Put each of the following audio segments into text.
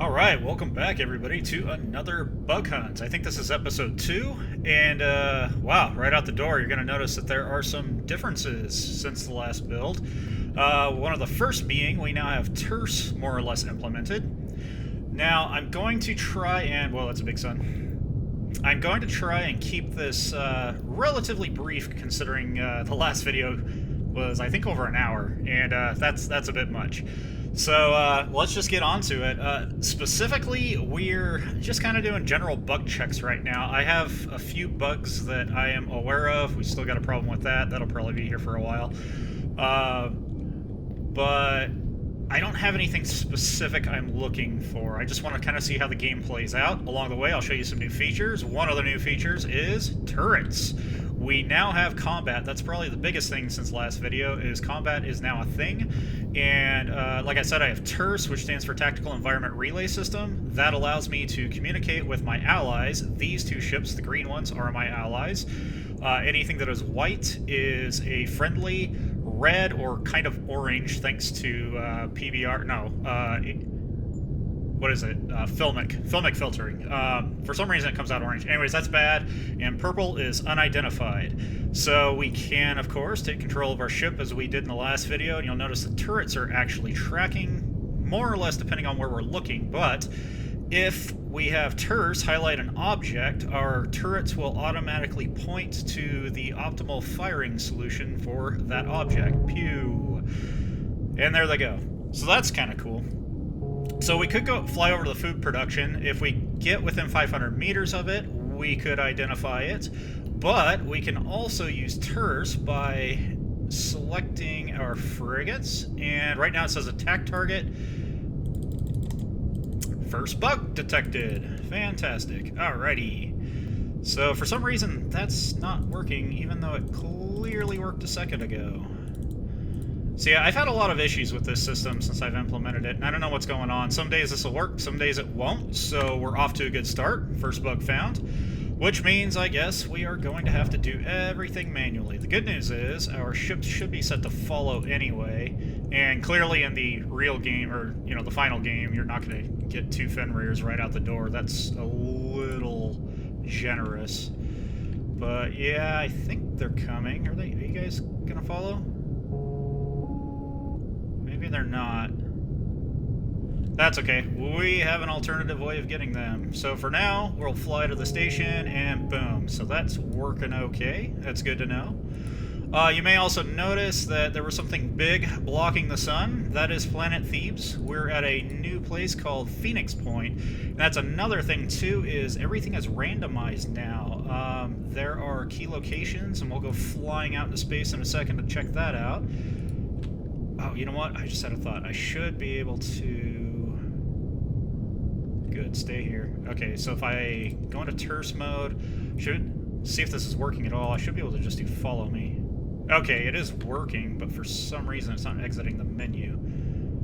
Alright, welcome back everybody to another bug hunt. I think this is episode 2, and wow, right out the door you're going to notice that there are some differences since the last build. One of the first being we now have TERS more or less implemented. Now I'm going to try and, well, that's a big sun. I'm going to try and keep this relatively brief considering the last video was I think over an hour, and that's a bit much. So let's just get on to it. Specifically, we're just kind of doing general bug checks right now. I have a few bugs that I am aware of. We still got a problem with that. That'll probably be here for a while. But I don't have anything specific I'm looking for. I just want to kind of see how the game plays out. Along the way, I'll show you some new features. One of the new features is turrets. We now have combat. That's probably the biggest thing since last video, is combat is now a thing. And like I said, I have TERS, which stands for Tactical Environment Relay System. That allows me to communicate with my allies. These two ships, the green ones, are my allies. Anything that is white is a friendly. Red or kind of orange, thanks to PBR. No, what is it? Filmic filtering. For some reason, it comes out orange. Anyways, that's bad. And purple is unidentified. So we can, of course, take control of our ship as we did in the last video, and you'll notice the turrets are actually tracking more or less depending on where we're looking. But if we have TERS highlight an object, our turrets will automatically point to the optimal firing solution for that object. Pew! And there they go. So that's kind of cool. So we could go fly over to the food production. If we get within 500 meters of it, we could identify it. But we can also use TERS by selecting our frigates. And right now it says attack target. First bug detected. Fantastic. Alrighty. So for some reason that's not working, even though it clearly worked a second ago. So yeah, I've had a lot of issues with this system since I've implemented it, and I don't know what's going on. Some days this will work, some days it won't, so we're off to a good start. First bug found. Which means, I guess, we are going to have to do everything manually. The good news is, our ship should be set to follow anyway, and clearly in the real game, or, you know, the final game, you're not going to get two Fenrir's right out the door. That's a little generous. But, yeah, I think they're coming. Are you guys going to follow? Maybe they're not. That's okay. We have an alternative way of getting them. So for now, we'll fly to the station and boom. So that's working okay. That's good to know. You may also notice that there was something big blocking the sun. That is planet Thebes. We're at a new place called Phoenix Point. And that's another thing too, is everything is randomized now. There are key locations, and we'll go flying out into space in a second to check that out. Oh, you know what? I just had a thought. I should be able to... Good, stay here. Okay, so if I go into TERS mode, should see if this is working at all. I should be able to just do follow me. Okay, it is working, but for some reason it's not exiting the menu.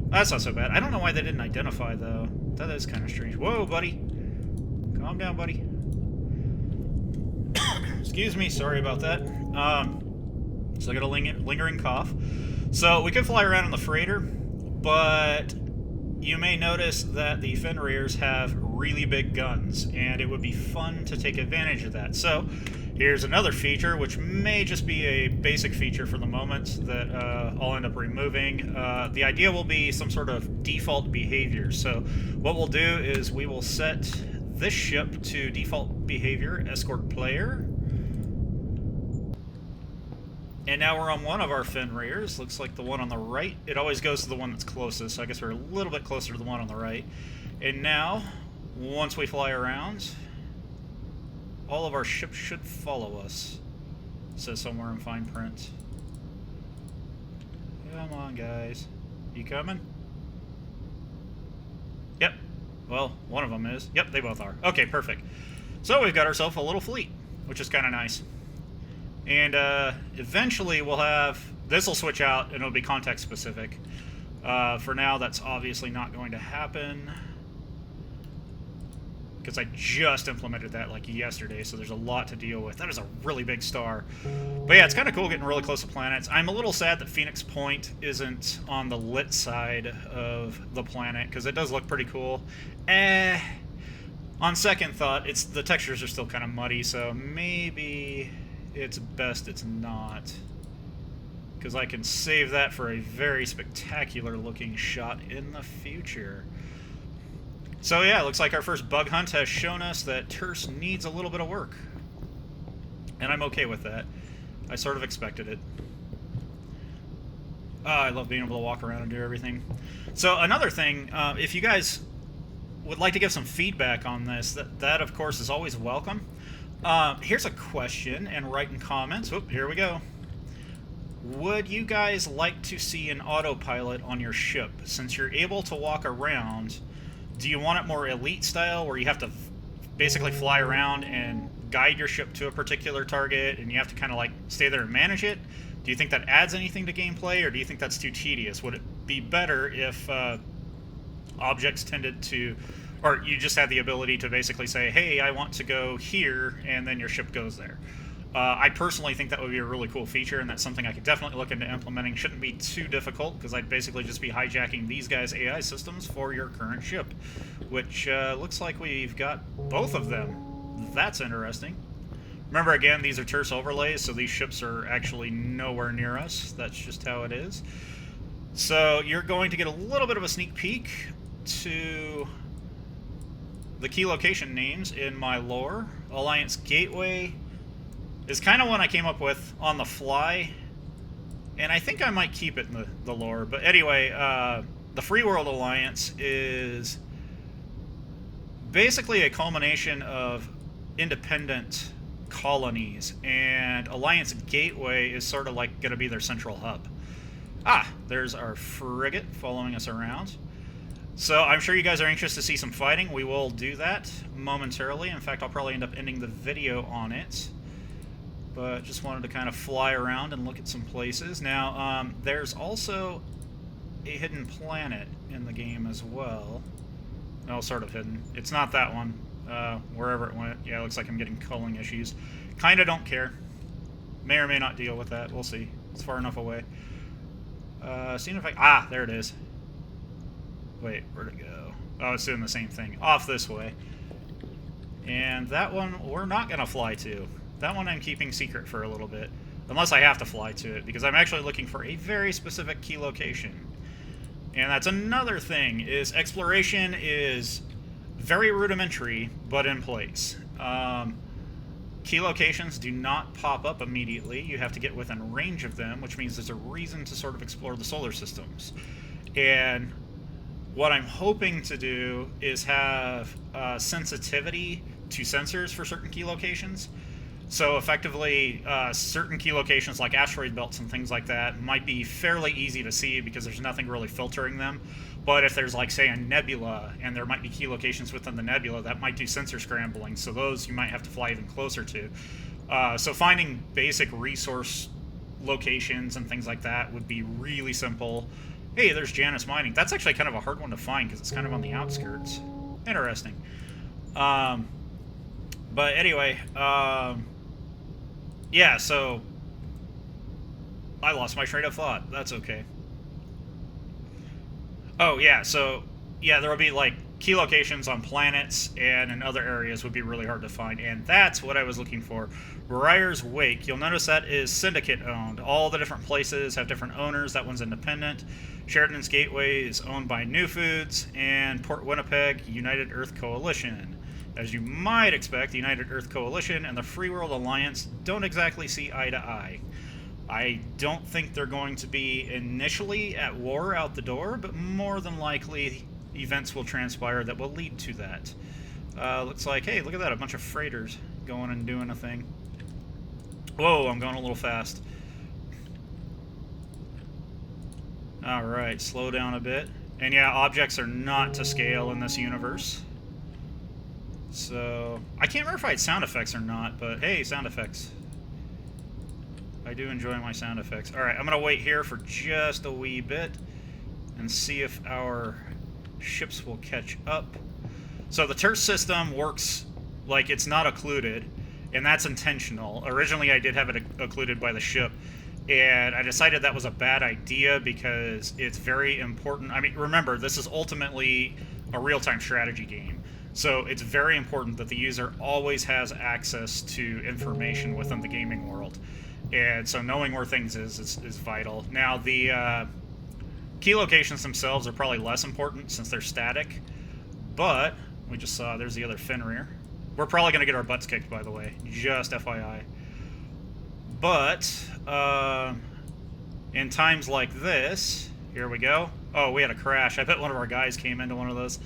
That's not so bad. I don't know why they didn't identify, though. That is kind of strange. Whoa, buddy. Calm down, buddy. Excuse me, sorry about that. So I got a lingering cough. So we could fly around in the freighter, but you may notice that the Fenrir's have really big guns, and it would be fun to take advantage of that. So here's another feature, which may just be a basic feature for the moment that I'll end up removing. The idea will be some sort of default behavior. So what we'll do is we will set this ship to default behavior, escort player. And now we're on one of our Fenrir's. Looks like the one on the right. It always goes to the one that's closest, so I guess we're a little bit closer to the one on the right. And now, once we fly around, all of our ships should follow us. It says somewhere in fine print. Come on, guys. You coming? Yep. Well, one of them is. Yep, they both are. Okay, perfect. So we've got ourselves a little fleet, which is kind of nice. And eventually we'll have... This will switch out, and it'll be context specific. For now, that's obviously not going to happen. because I just implemented that like yesterday, so there's a lot to deal with. That is a really big star. But yeah, it's kind of cool getting really close to planets. I'm a little sad that Phoenix Point isn't on the lit side of the planet, because it does look pretty cool. On second thought, the textures are still kind of muddy, so maybe it's best it's not, because I can save that for a very spectacular looking shot in the future. So yeah, it looks like our first bug hunt has shown us that TERS needs a little bit of work. And I'm okay with that. I sort of expected it. I love being able to walk around and do everything. So another thing, if you guys would like to give some feedback on this, that of course is always welcome. Here's a question, and write in comments. Oop, here we go. Would you guys like to see an autopilot on your ship? Since you're able to walk around, do you want it more elite style, where you have to basically fly around and guide your ship to a particular target, and you have to kind of like stay there and manage it? Do you think that adds anything to gameplay, or do you think that's too tedious? Would it be better if objects tended to, or you just had the ability to basically say, hey, I want to go here, and then your ship goes there? I personally think that would be a really cool feature, and that's something I could definitely look into implementing. Shouldn't be too difficult, because I'd basically just be hijacking these guys' AI systems for your current ship, which looks like we've got both of them. That's interesting. Remember, again, these are TERS overlays, so these ships are actually nowhere near us. That's just how it is. So you're going to get a little bit of a sneak peek to the key location names in my lore. Alliance Gateway is kind of one I came up with on the fly, and I think I might keep it in the lore. But anyway, the Free World Alliance is basically a culmination of independent colonies, and Alliance Gateway is sort of like going to be their central hub. There's our frigate following us around. So I'm sure you guys are anxious to see some fighting. We will do that momentarily. In fact, I'll probably end up ending the video on it. But just wanted to kind of fly around and look at some places. Now, there's also a hidden planet in the game as well. Well, sort of hidden. It's not that one. Wherever it went. Yeah, it looks like I'm getting culling issues. Kinda don't care. May or may not deal with that. We'll see. It's far enough away. Seeing if I... there it is. Wait, where'd it go? Oh, it's doing the same thing. Off this way. And that one we're not going to fly to. That one I'm keeping secret for a little bit. Unless I have to fly to it, because I'm actually looking for a very specific key location. And that's another thing, is exploration is very rudimentary, but in place. Key locations do not pop up immediately. You have to get within range of them, which means there's a reason to sort of explore the solar systems. And what I'm hoping to do is have sensitivity to sensors for certain key locations. So effectively, certain key locations like asteroid belts and things like that might be fairly easy to see because there's nothing really filtering them. But if there's, like, say, a nebula, and there might be key locations within the nebula, that might do sensor scrambling, so those you might have to fly even closer to. So finding basic resource locations and things like that would be really simple. Hey, there's Janus Mining. That's actually kind of a hard one to find because it's kind of on the outskirts. Interesting. But anyway, yeah, so I lost my train of thought. That's okay. Oh, yeah, so, yeah, there will be, like, key locations on planets and in other areas would be really hard to find, and that's what I was looking for. Briar's Wake, you'll notice that is syndicate-owned. All the different places have different owners. That one's independent. Sheridan's Gateway is owned by New Foods, and Port Winnipeg, United Earth Coalition. As you might expect, the United Earth Coalition and the Free World Alliance don't exactly see eye to eye. I don't think they're going to be initially at war out the door, but more than likely events will transpire that will lead to that. Looks like, hey, look at that, a bunch of freighters going and doing a thing. Whoa, I'm going a little fast. Alright, slow down a bit. And yeah, objects are not to scale in this universe. So, I can't remember if I had sound effects or not, but hey, sound effects. I do enjoy my sound effects. Alright, I'm going to wait here for just a wee bit and see if our ships will catch up. So the TERS system works like it's not occluded, and that's intentional. Originally, I did have it occluded by the ship, and I decided that was a bad idea because it's very important. I mean, remember, this is ultimately a real-time strategy game, so it's very important that the user always has access to information within the gaming world. And so knowing where things is vital. Now, the key locations themselves are probably less important since they're static, but we just saw there's the other Fenrir. We're probably going to get our butts kicked, by the way, just FYI. But in times like this, here we go. Oh, we had a crash. I bet one of our guys came into one of those.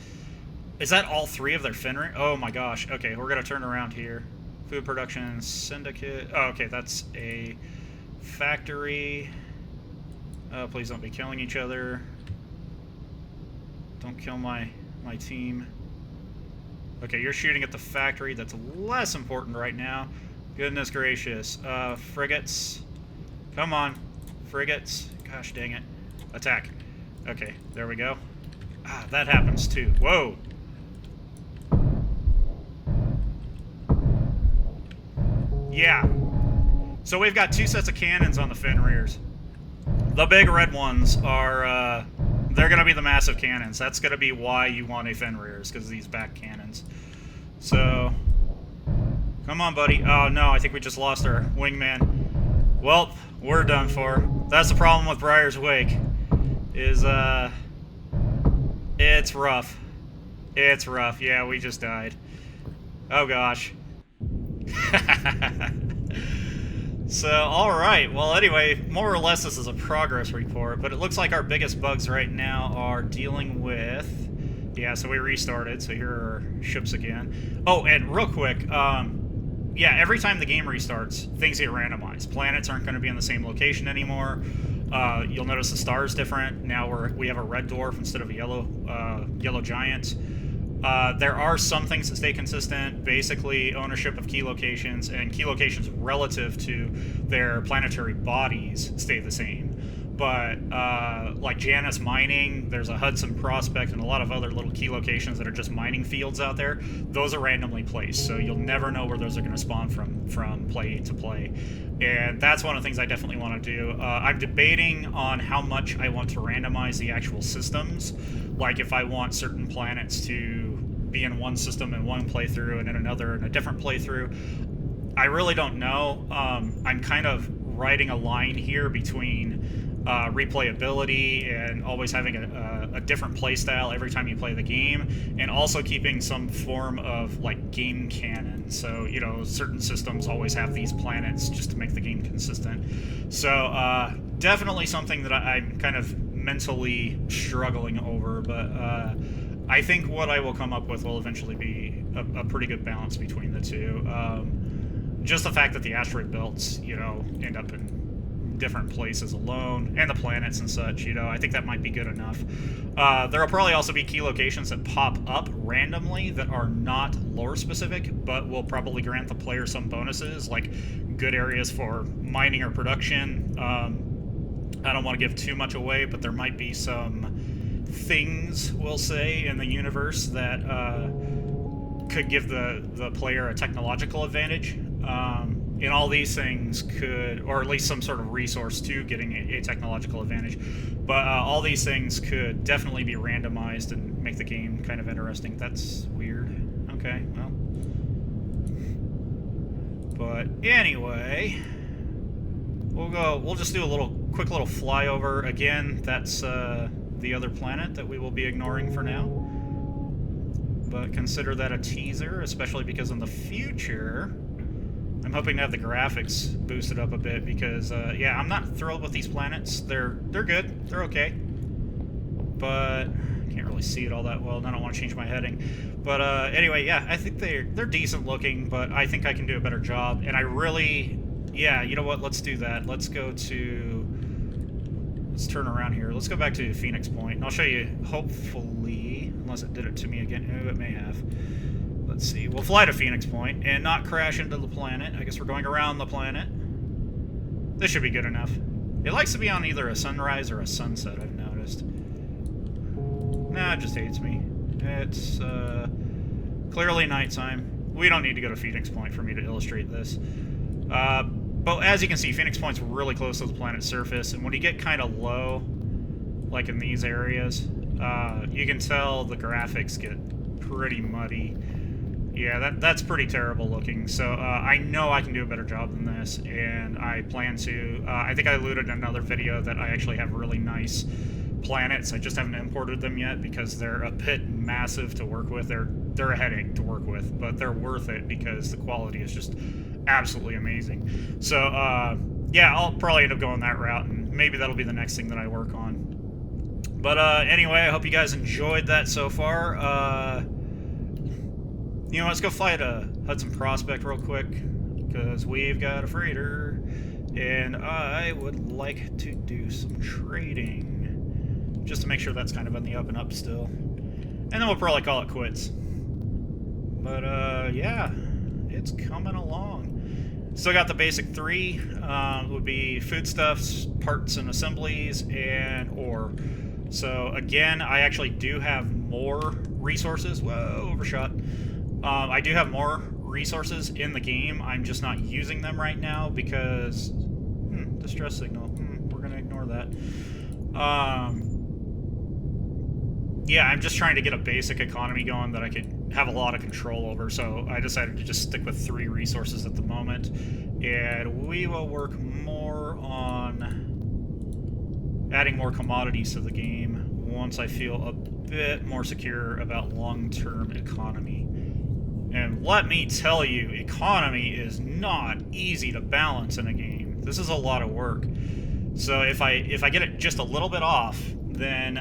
Is that all three of their Fenrir? Oh my gosh. Okay, we're going to turn around here. Food production syndicate. Oh, okay, that's a factory. Please don't be killing each other. Don't kill my team. Okay, you're shooting at the factory. That's less important right now. Goodness gracious. Frigates. Come on. Frigates. Gosh dang it. Attack. Okay, there we go. Ah, that happens too. Whoa. Yeah. So we've got two sets of cannons on the Fenrirs. The big red ones are, they're going to be the massive cannons. That's going to be why you want a Fenrir's, because of these back cannons. So, come on, buddy. Oh, no, I think we just lost our wingman. Well, we're done for. That's the problem with Briar's Wake, is, it's rough. It's rough. Yeah, we just died. Oh, gosh. So, alright, well anyway, more or less this is a progress report, but it looks like our biggest bugs right now are dealing with... Yeah, so we restarted, so here are our ships again. Oh, and real quick, yeah, every time the game restarts, things get randomized. Planets aren't going to be in the same location anymore. You'll notice the star is different. Now we have a red dwarf instead of a yellow giant. There are some things that stay consistent, basically ownership of key locations, and key locations relative to their planetary bodies stay the same. But, like Janus Mining, there's a Hudson Prospect, and a lot of other little key locations that are just mining fields out there. Those are randomly placed, so you'll never know where those are going to spawn from play to play. And that's one of the things I definitely want to do. I'm debating on how much I want to randomize the actual systems. Like if I want certain planets to be in one system in one playthrough and in another in a different playthrough. I really don't know. I'm kind of riding a line here between replayability and always having a different playstyle every time you play the game, and also keeping some form of like game canon. So, you know, certain systems always have these planets just to make the game consistent. So definitely something that I'm kind of mentally struggling over, but I think what I will come up with will eventually be a pretty good balance between the two. Just the fact that the asteroid belts, you know, end up in different places alone, and the planets and such, you know, I think that might be good enough. There will probably also be key locations that pop up randomly that are not lore specific, but will probably grant the player some bonuses, like good areas for mining or production. I don't want to give too much away, but there might be some things, we'll say, in the universe that could give the player a technological advantage. And all these things could, or at least some sort of resource to getting a technological advantage. But all these things could definitely be randomized and make the game kind of interesting. That's weird. Okay, well. But anyway, we'll just do a quick little flyover. Again, that's the other planet that we will be ignoring for now. But consider that a teaser, especially because in the future, I'm hoping to have the graphics boosted up a bit because, yeah, I'm not thrilled with these planets. They're good. They're okay. But I can't really see it all that well, and I don't want to change my heading. But anyway, yeah, I think they're decent looking, but I think I can do a better job. And I really, yeah, you know what? Let's do that. Let's turn around here. Let's go back to Phoenix Point, and I'll show you, hopefully, unless it did it to me again. Oh, it may have. Let's see. We'll fly to Phoenix Point and not crash into the planet. I guess we're going around the planet. This should be good enough. It likes to be on either a sunrise or a sunset, I've noticed. Nah, it just hates me. It's, Clearly nighttime. We don't need to go to Phoenix Point for me to illustrate this. But as you can see, Phoenix Point's really close to the planet's surface, and when you get kind of low, like in these areas, you can tell the graphics get pretty muddy. Yeah, that's pretty terrible looking. So I know I can do a better job than this, and I plan to. I think I alluded in another video that I actually have really nice planets. I just haven't imported them yet because they're a bit massive to work with. They're a headache to work with, but they're worth it because the quality is just absolutely amazing. So yeah, I'll probably end up going that route, and maybe that'll be the next thing that I work on. But anyway, I hope you guys enjoyed that so far. You know, let's go fly to Hudson Prospect real quick, because we've got a freighter, and I would like to do some trading, just to make sure that's kind of on the up and up still. And then we'll probably call it quits. But, yeah, it's coming along. Still got the basic three, would be foodstuffs, parts and assemblies, and ore. So, again, I actually do have more resources. Whoa, overshot. I do have more resources in the game. I'm just not using them right now because... distress signal. We're going to ignore that. Yeah, I'm just trying to get a basic economy going that I could have a lot of control over, so I decided to just stick with 3 resources at the moment. And we will work more on adding more commodities to the game once I feel a bit more secure about long-term economy. And let me tell you, economy is not easy to balance in a game. This is a lot of work. So if I get it just a little bit off, then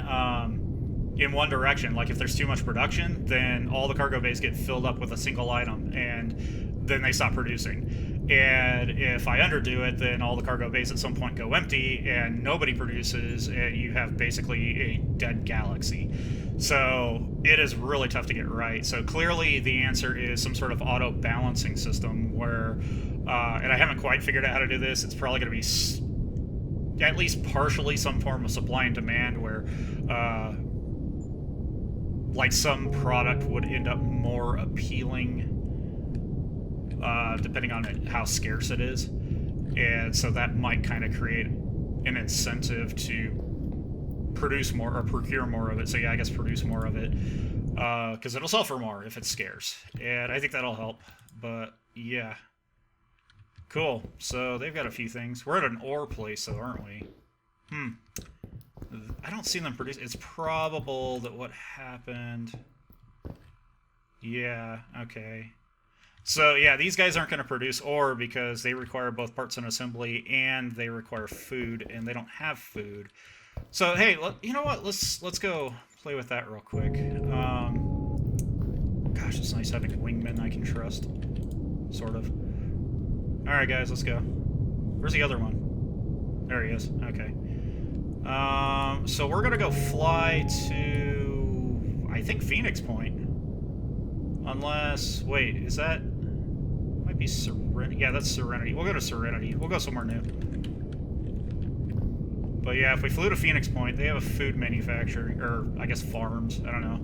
in one direction, like if there's too much production, then all the cargo bays get filled up with a single item, and then they stop producing. And if I underdo it, then all the cargo bays at some point go empty, and nobody produces, and you have basically a dead galaxy. So it is really tough to get right. So clearly the answer is some sort of auto-balancing system where, and I haven't quite figured out how to do this, it's probably going to be at least partially some form of supply and demand where, like some product would end up more appealing depending on how scarce it is. And so that might kind of create an incentive to produce more or procure more of it. So yeah, I guess produce more of it because it'll sell for more if it's scarce, and I think that'll help. But yeah, cool. So they've got a few things. We're at an ore place though, aren't we? I don't see them produce. It's probable that what happened. Yeah, okay. So yeah, these guys aren't going to produce ore because they require both parts and assembly, and they require food, and they don't have food. So hey, you know what? Let's go play with that real quick. Gosh, it's nice having wingmen I can trust, sort of. All right, guys, let's go. Where's the other one? There he is. Okay. So we're gonna go fly to, I think, Phoenix Point. Unless, wait, is that? Might be Serenity. Yeah, that's Serenity. We'll go to Serenity. We'll go somewhere new. But yeah, if we flew to Phoenix Point, they have a food manufacturing, or I guess farms. I don't know.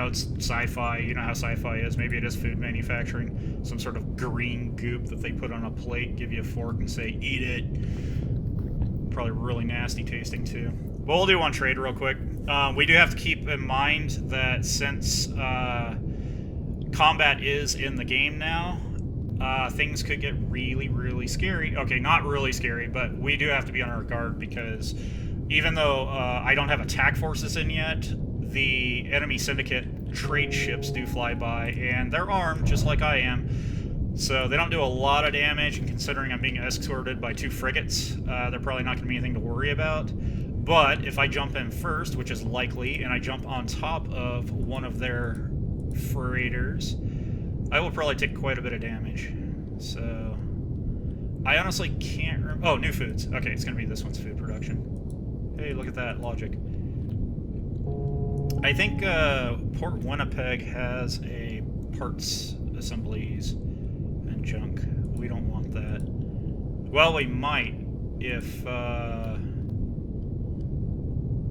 It's Sci-Fi. You know how Sci-Fi is. Maybe it is food manufacturing. Some sort of green goop that they put on a plate, give you a fork, and say, eat it. Probably really nasty tasting, too. But we'll do one trade real quick. We do have to keep in mind that since combat is in the game now, things could get really, really scary. Okay, not really scary, but we do have to be on our guard because even though I don't have attack forces in yet, the enemy syndicate trade ships do fly by, and they're armed just like I am. So they don't do a lot of damage, and considering I'm being escorted by 2 frigates, they're probably not going to be anything to worry about. But if I jump in first, which is likely, and I jump on top of one of their freighters, I will probably take quite a bit of damage. So I honestly can't remember. Oh, new foods. Okay, it's going to be this one's food production. Hey, look at that logic. I think Port Winnipeg has a parts assemblies and junk. We don't want that. Well, we might if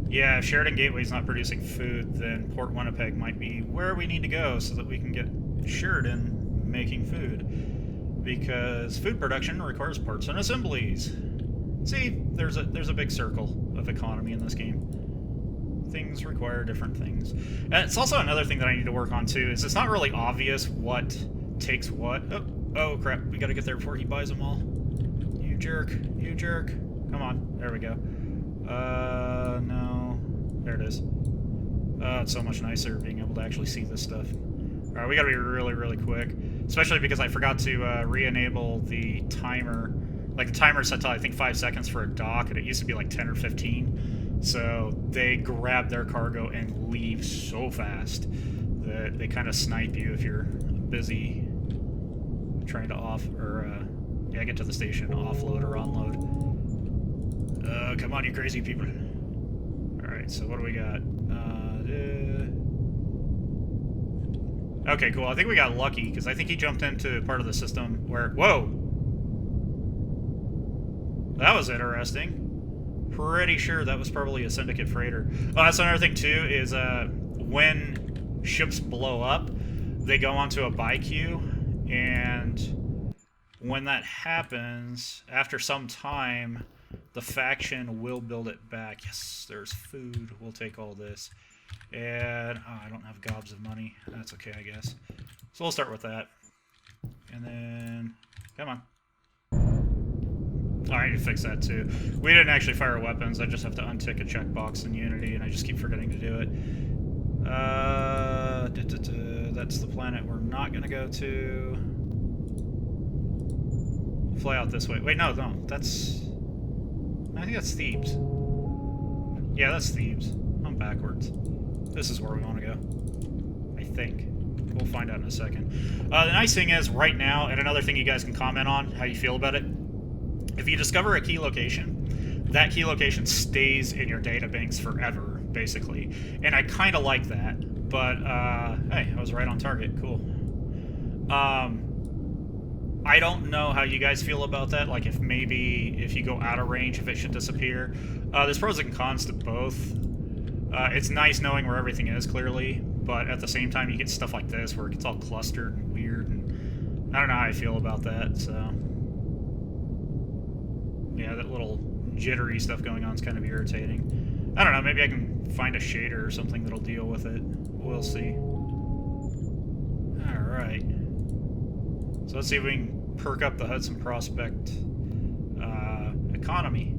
Yeah, if Sheridan Gateway's not producing food, then Port Winnipeg might be where we need to go so that we can get Sheridan making food. Because food production requires parts and assemblies. See, there's a big circle of economy in this game. Things require different things. And it's also another thing that I need to work on too, is it's not really obvious what takes what. Oh crap, we gotta get there before he buys them all. You jerk, you jerk. Come on, there we go. No. There it is. It's so much nicer being able to actually see this stuff. Alright, we gotta be really, really quick. Especially because I forgot to re-enable the timer. Like, the timer set to, I think, 5 seconds for a dock, and it used to be like 10 or 15. So they grab their cargo and leave so fast that they kind of snipe you if you're busy trying to get to the station, offload or unload. Come on, you crazy people. Alright, so what do we got? Okay, cool. I think we got lucky, because I think he jumped into part of the system where... Whoa! That was interesting. Pretty sure that was probably a Syndicate freighter. Oh, that's another thing, too, is when ships blow up, they go onto a buy queue, and when that happens, after some time, the faction will build it back. Yes, there's food. We'll take all this. And I don't have gobs of money. That's okay, I guess. So we'll start with that. And then, come on. I need to fix that too. We didn't actually fire weapons. I just have to untick a checkbox in Unity, and I just keep forgetting to do it. That's the planet we're not going to go to. Fly out this way. Wait, no, that's... I think that's Thebes. Yeah, that's Thebes. I'm backwards. This is where we want to go. I think. We'll find out in a second. The nice thing is, right now, and another thing you guys can comment on, how you feel about it, if you discover a key location, that key location stays in your databanks forever, basically. And I kind of like that. But, hey, I was right on target. Cool. I don't know how you guys feel about that. Like, if you go out of range, if it should disappear. There's pros and cons to both. It's nice knowing where everything is, clearly. But at the same time, you get stuff like this where it gets all clustered and weird. And I don't know how I feel about that, so... Yeah, that little jittery stuff going on is kind of irritating. I don't know, maybe I can find a shader or something that'll deal with it. We'll see. Alright. So let's see if we can perk up the Hudson Prospect economy.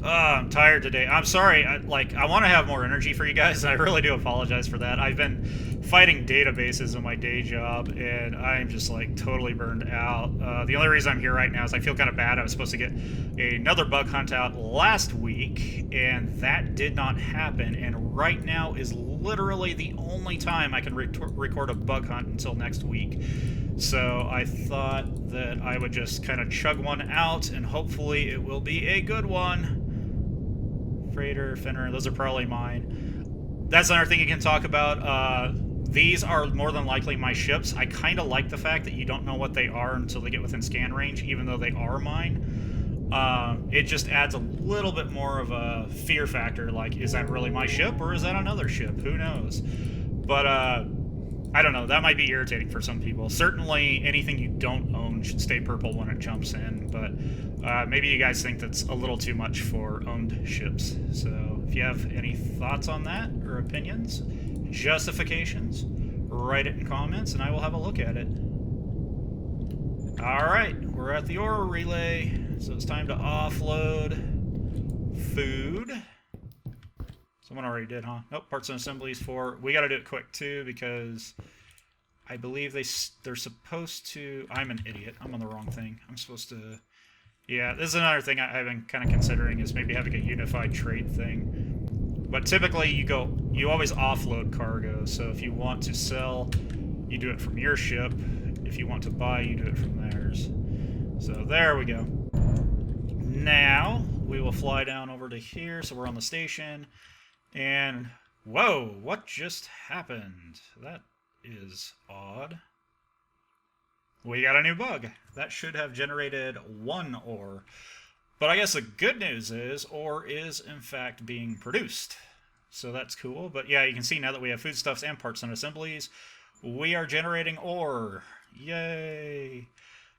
I'm tired today. I'm sorry. I want to have more energy for you guys, and I really do apologize for that. I've been fighting databases in my day job, and I'm just, like, totally burned out. The only reason I'm here right now is I feel kind of bad. I was supposed to get another bug hunt out last week, and that did not happen, and right now is literally the only time I can record a bug hunt until next week. So I thought that I would just kind of chug one out, and hopefully it will be a good one. Freighter, Finner, those are probably mine. That's another thing you can talk about. These are more than likely my ships. I kind of like the fact that you don't know what they are until they get within scan range, even though they are mine. It just adds a little bit more of a fear factor, like, is that really my ship, or is that another ship? Who knows? But, I don't know, that might be irritating for some people. Certainly, anything you don't own should stay purple when it jumps in, but maybe you guys think that's a little too much for owned ships. So, if you have any thoughts on that, or opinions, justifications, write it in comments, and I will have a look at it. Alright, we're at the ore relay, so it's time to offload food. Someone already did, huh? Nope, parts and assemblies for... We gotta do it quick, too, because I believe they're supposed to... I'm an idiot. I'm on the wrong thing. I'm supposed to... Yeah, this is another thing I've been kind of considering, is maybe having a unified trade thing. But typically, you always offload cargo, so if you want to sell, you do it from your ship. If you want to buy, you do it from theirs. So there we go. Now, we will fly down over to here, so we're on the station. And, whoa, what just happened? That is odd. We got a new bug. That should have generated 1 ore. But I guess the good news is ore is in fact being produced. So that's cool. But yeah, you can see now that we have foodstuffs and parts and assemblies, we are generating ore. Yay!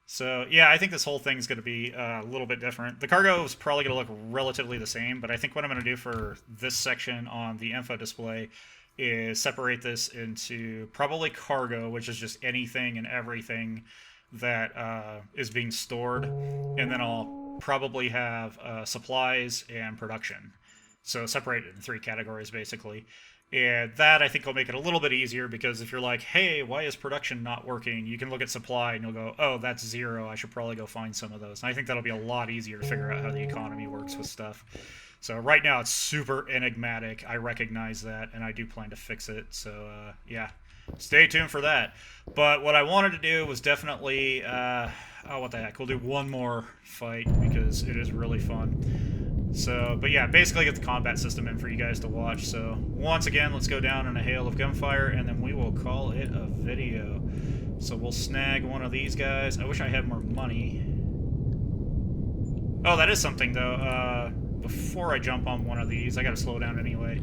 So yeah, I think this whole thing's going to be a little bit different. The cargo is probably going to look relatively the same, but I think what I'm going to do for this section on the info display is separate this into probably cargo, which is just anything and everything that is being stored, and then I'll probably have supplies and production. So separate it in 3 categories, basically. And that, I think, will make it a little bit easier, because if you're like, hey, why is production not working? You can look at supply and you'll go, oh, that's 0. I should probably go find some of those. And I think that'll be a lot easier to figure out how the economy works with stuff. So right now it's super enigmatic. I recognize that, and I do plan to fix it. So, yeah, stay tuned for that. But what I wanted to do was definitely, oh, what the heck, we'll do one more fight because it is really fun. So, but yeah, basically get the combat system in for you guys to watch. So, once again, let's go down in a hail of gunfire, and then we will call it a video. So we'll snag one of these guys. I wish I had more money. Oh, that is something, though. Before I jump on one of these, I gotta slow down anyway.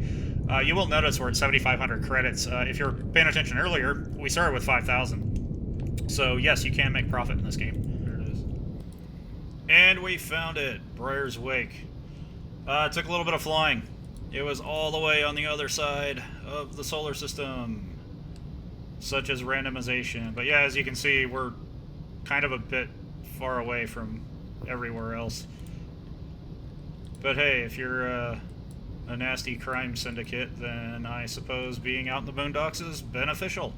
You will notice we're at 7,500 credits. If you're paying attention earlier, we started with 5,000. So, yes, you can make profit in this game. There it is. And we found it. Briar's Wake. It took a little bit of flying. It was all the way on the other side of the solar system, such as randomization. But yeah, as you can see, we're kind of a bit far away from everywhere else. But hey, if you're a nasty crime syndicate, then I suppose being out in the boondocks is beneficial.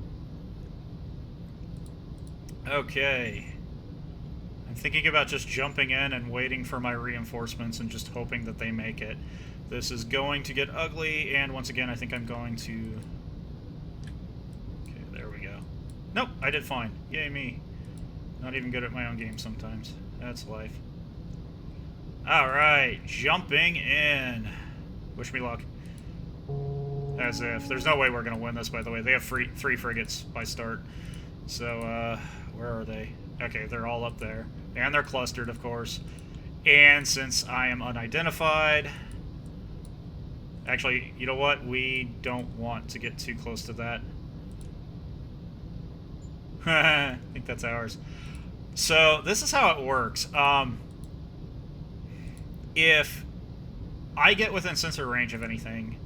Okay. I'm thinking about just jumping in and waiting for my reinforcements and just hoping that they make it. This is going to get ugly, and once again, I think I'm going to... Okay, there we go. Nope, I did fine. Yay me. Not even good at my own game sometimes. That's life. Alright, jumping in. Wish me luck. As if. There's no way we're going to win this, by the way. They have 3 frigates by start. So, where are they? Okay, they're all up there. And they're clustered, of course. And since I am unidentified... Actually, you know what? We don't want to get too close to that. I think that's ours. So, this is how it works. If I get within sensor range of anything,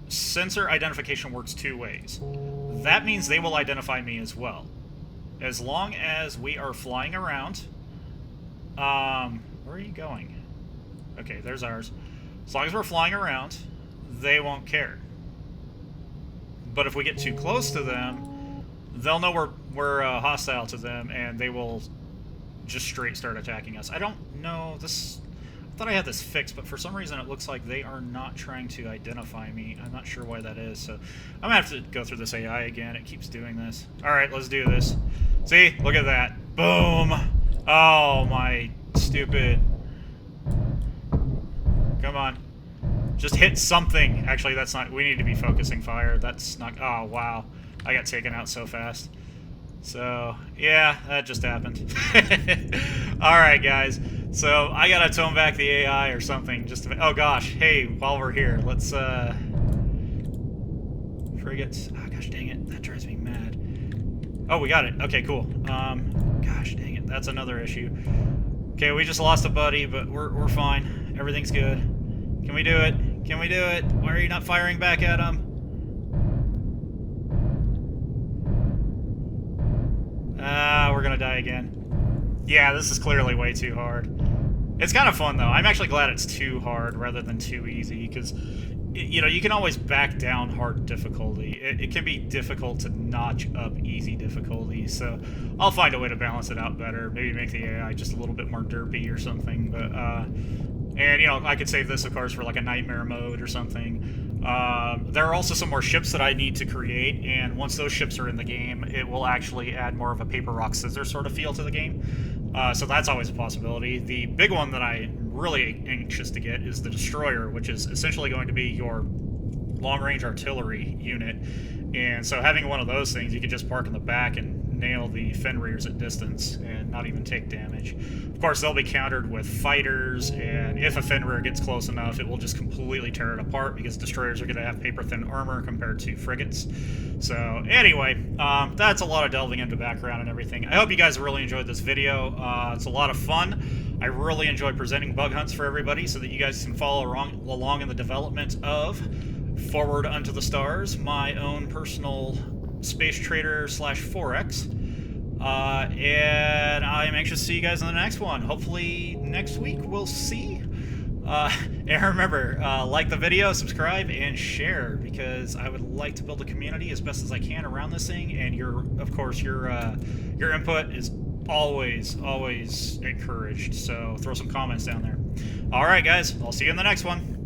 sensor identification works 2 ways. That means they will identify me as well. As long as we are flying around... where are you going? Okay, there's ours. As long as we're flying around, they won't care. But if we get too close to them, they'll know we're hostile to them, and they will just straight start attacking us. I don't know this... I thought I had this fixed, but for some reason it looks like they are not trying to identify me. I'm not sure why that is, so I'm gonna have to go through this AI again. It keeps doing this. Alright, let's do this. See? Look at that. Boom! Oh, my stupid... Come on. Just hit something. Actually, that's not... We need to be focusing fire. That's not... Oh, wow. I got taken out so fast. So, yeah, that just happened. Alright, guys. So, I gotta tone back the AI or something just to... Oh, gosh. Hey, while we're here, let's, frigates. Oh, gosh, dang it. That drives me mad. Oh, we got it. Okay, cool. Gosh, dang it. That's another issue. Okay, we just lost a buddy, but we're fine. Everything's good. Can we do it? Can we do it? Why are you not firing back at him? We're gonna die again. Yeah, this is clearly way too hard. It's kind of fun, though. I'm actually glad it's too hard rather than too easy, because, you know, you can always back down hard difficulty. It can be difficult to notch up easy difficulty, so I'll find a way to balance it out better. Maybe make the AI just a little bit more derpy or something, but, and, you know, I could save this, of course, for, like, a nightmare mode or something. There are also some more ships that I need to create, and once those ships are in the game, it will actually add more of a paper, rock, scissors sort of feel to the game. So that's always a possibility. The big one that I'm really anxious to get is the Destroyer, which is essentially going to be your long-range artillery unit. And so having one of those things, you can just park in the back and nail the Fenrir's at distance and not even take damage. Of course, they'll be countered with fighters, and if a Fenrir gets close enough, it will just completely tear it apart because destroyers are going to have paper-thin armor compared to frigates. So anyway, that's a lot of delving into background and everything. I hope you guys really enjoyed this video. It's a lot of fun. I really enjoy presenting bug hunts for everybody so that you guys can follow along in the development of Forward Unto the Stars, my own personal space trader / Forex. And I'm anxious to see you guys in the next one. Hopefully next week we'll see. And remember, like the video, subscribe, and share, because I would like to build a community as best as I can around this thing, and of course, your input is always encouraged, so throw some comments down there. Alright guys, I'll see you in the next one.